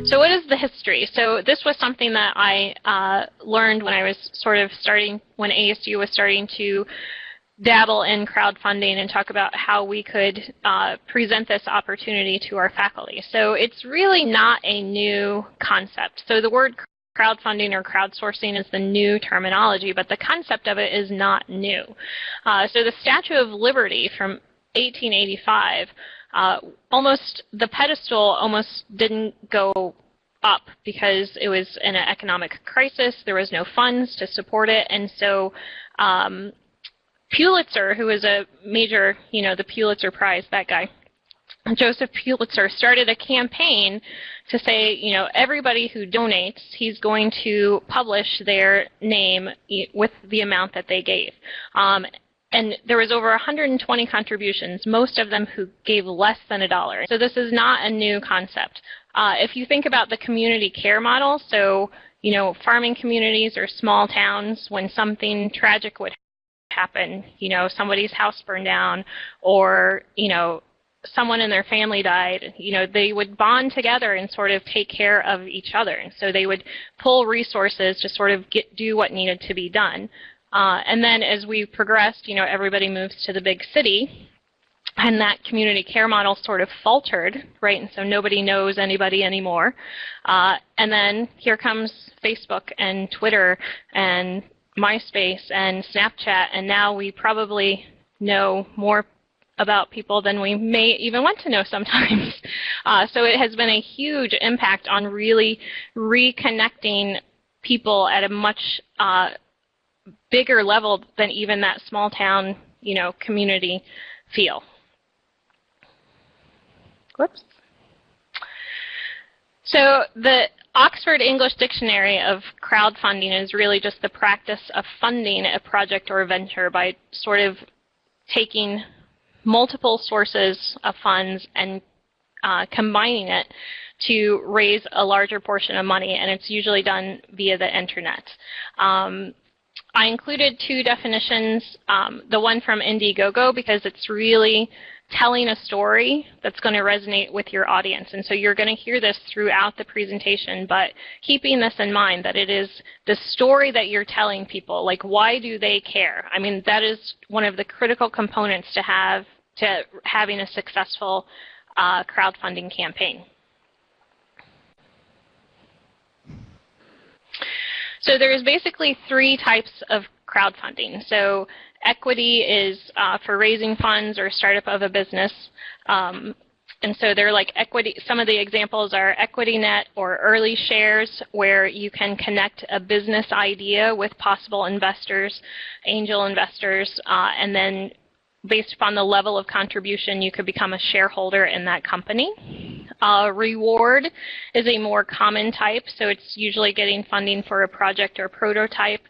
So what is the history? So this was something that I learned when I was sort of when ASU was starting to dabble in crowdfunding and talk about how we could present this opportunity to our faculty. So it's really not a new concept. So the word crowdfunding or crowdsourcing is the new terminology, but the concept of it is not new. So the Statue of Liberty from 1885, the pedestal almost didn't go up because it was in an economic crisis. There was no funds to support it, and so Pulitzer, who was a major, the Pulitzer Prize, that guy, Joseph Pulitzer, started a campaign to say, everybody who donates, he's going to publish their name with the amount that they gave. And there was over 120 contributions, most of them who gave less than $1. So this is not a new concept. If you think about the community care model, so, farming communities or small towns, when something tragic would happen, somebody's house burned down, or, someone in their family died, they would bond together and sort of take care of each other. And so they would pull resources to sort of do what needed to be done. And then as we progressed, everybody moves to the big city, and that community care model sort of faltered, right? And so nobody knows anybody anymore. And then here comes Facebook and Twitter and MySpace and Snapchat, and now we probably know more about people than we may even want to know sometimes. So it has been a huge impact on really reconnecting people at a much bigger level than even that small town, community feel. Whoops. So the Oxford English Dictionary of crowdfunding is really just the practice of funding a project or a venture by sort of taking multiple sources of funds and combining it to raise a larger portion of money, and it's usually done via the internet. I included two definitions, the one from Indiegogo, because it's really telling a story that's going to resonate with your audience. And so you're going to hear this throughout the presentation, but keeping this in mind that it is the story that you're telling people, like why do they care? I mean, that is one of the critical components to having a successful crowdfunding campaign. So there's basically three types of crowdfunding. So equity is for raising funds or startup of a business. And so they're like equity. Some of the examples are EquityNet or early shares, where you can connect a business idea with possible investors, angel investors, and then based upon the level of contribution, you could become a shareholder in that company. Reward is a more common type, so it's usually getting funding for a project or prototype,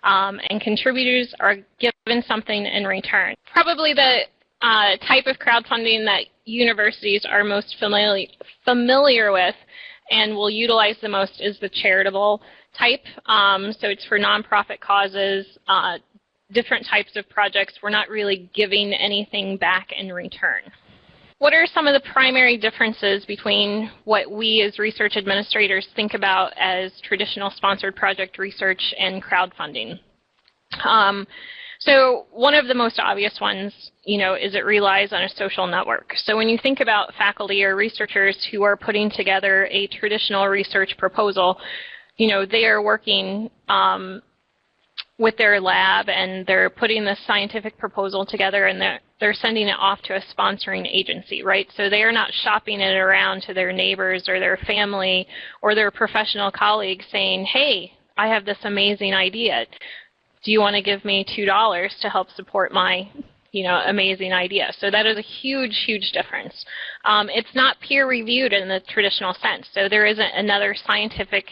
and contributors are given something in return. Probably the type of crowdfunding that universities are most familiar with and will utilize the most is the charitable type. So it's for nonprofit causes, different types of projects. We're not really giving anything back in return. What are some of the primary differences between what we as research administrators think about as traditional sponsored project research and crowdfunding? So one of the most obvious ones, is it relies on a social network. So when you think about faculty or researchers who are putting together a traditional research proposal, they are working with their lab, and they're putting this scientific proposal together, and they're sending it off to a sponsoring agency, right? So they are not shopping it around to their neighbors or their family or their professional colleagues saying, hey, I have this amazing idea. Do you want to give me $2 to help support my amazing idea? So that is a huge, huge difference. It's not peer-reviewed in the traditional sense. So there isn't another scientific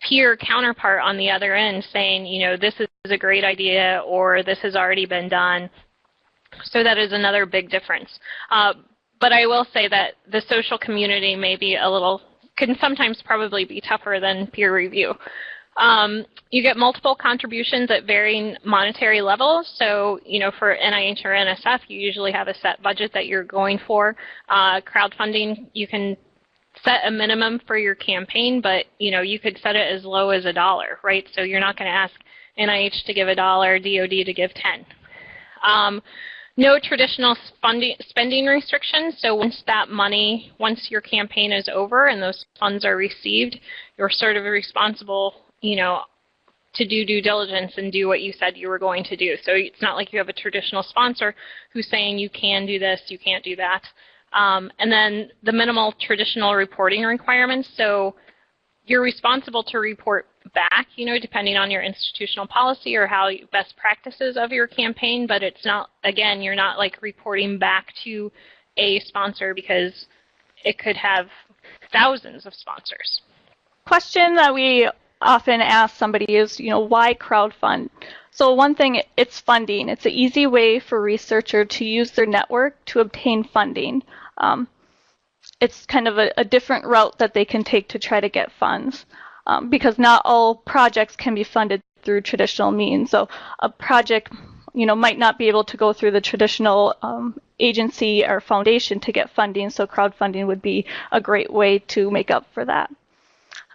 peer counterpart on the other end saying, this is a great idea or this has already been done. So that is another big difference. But I will say that the social community may be can sometimes probably be tougher than peer review. You get multiple contributions at varying monetary levels. So, for NIH or NSF, you usually have a set budget that you're going for. Crowdfunding, you can set a minimum for your campaign, but, you could set it as low as $1, right? So you're not going to ask NIH to give $1, DOD to give 10. No traditional spending restrictions. So once your campaign is over and those funds are received, you're sort of responsible, to do due diligence and do what you said you were going to do. So it's not like you have a traditional sponsor who's saying you can do this, you can't do that. And then the minimal traditional reporting requirements. So you're responsible to report back, depending on your institutional policy or how best practices of your campaign, but it's not, again, you're not like reporting back to a sponsor because it could have thousands of sponsors. Question that we often ask somebody is, why crowdfund? So one thing, it's funding. It's an easy way for a researcher to use their network to obtain funding. It's kind of a different route that they can take to try to get funds, because not all projects can be funded through traditional means. So a project, might not be able to go through the traditional agency or foundation to get funding, so crowdfunding would be a great way to make up for that.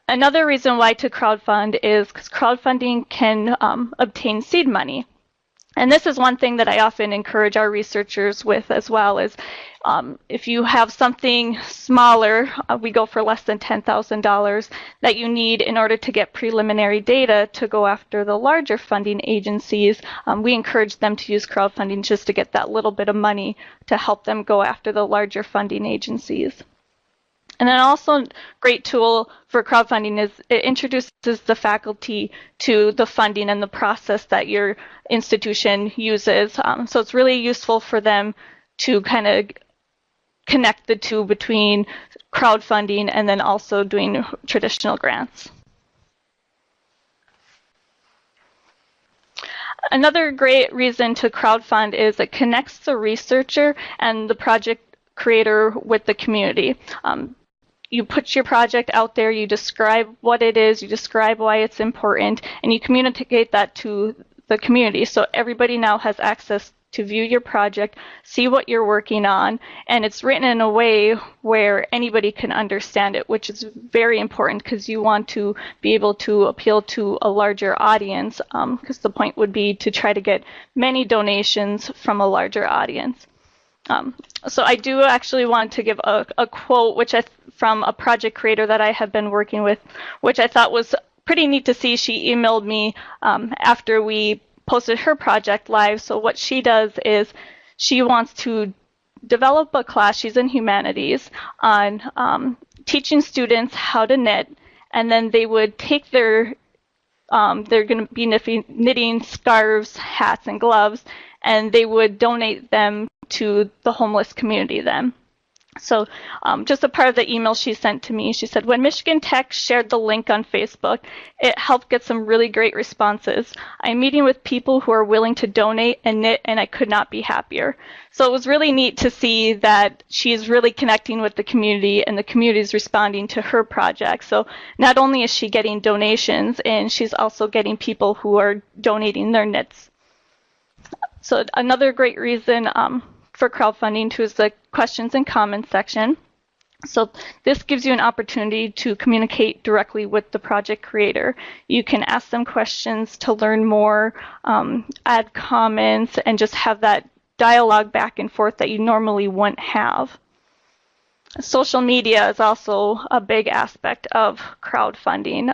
Another reason why to crowdfund is because crowdfunding can obtain seed money. And this is one thing that I often encourage our researchers with as well, is if you have something smaller, we go for less than $10,000, that you need in order to get preliminary data to go after the larger funding agencies, we encourage them to use crowdfunding just to get that little bit of money to help them go after the larger funding agencies. And then also a great tool for crowdfunding is it introduces the faculty to the funding and the process that your institution uses. So it's really useful for them to kind of connect the two between crowdfunding and then also doing traditional grants. Another great reason to crowdfund is it connects the researcher and the project creator with the community. You put your project out there, you describe what it is, you describe why it's important, and you communicate that to the community. So everybody now has access to view your project, see what you're working on, and it's written in a way where anybody can understand it, which is very important because you want to be able to appeal to a larger audience, because the point would be to try to get many donations from a larger audience. So I do actually want to give a quote from a project creator that I have been working with, which I thought was pretty neat to see. She emailed me after we posted her project live. So what she does is she wants to develop a class, she's in humanities, on teaching students how to knit, and then they would take they're going to be knitting scarves, hats, and gloves, and they would donate them to the homeless community then. So just a part of the email she sent to me, she said, when Michigan Tech shared the link on Facebook, it helped get some really great responses. I'm meeting with people who are willing to donate and knit, and I could not be happier. So it was really neat to see that she's really connecting with the community and the community is responding to her project. So not only is she getting donations, and she's also getting people who are donating their knits. So another great reason for crowdfunding too is the questions and comments section. So this gives you an opportunity to communicate directly with the project creator. You can ask them questions to learn more, add comments, and just have that dialogue back and forth that you normally wouldn't have. Social media is also a big aspect of crowdfunding.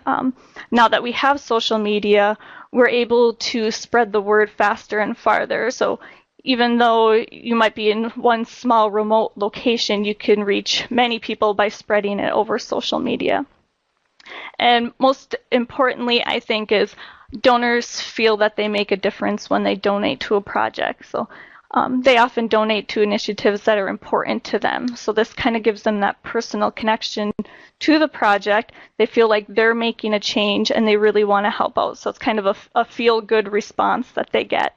Now that we have social media, we're able to spread the word faster and farther. So even though you might be in one small remote location, you can reach many people by spreading it over social media. And most importantly, I think, is donors feel that they make a difference when they donate to a project. So they often donate to initiatives that are important to them. So this kind of gives them that personal connection to the project. They feel like they're making a change and they really want to help out. So it's kind of a feel-good response that they get.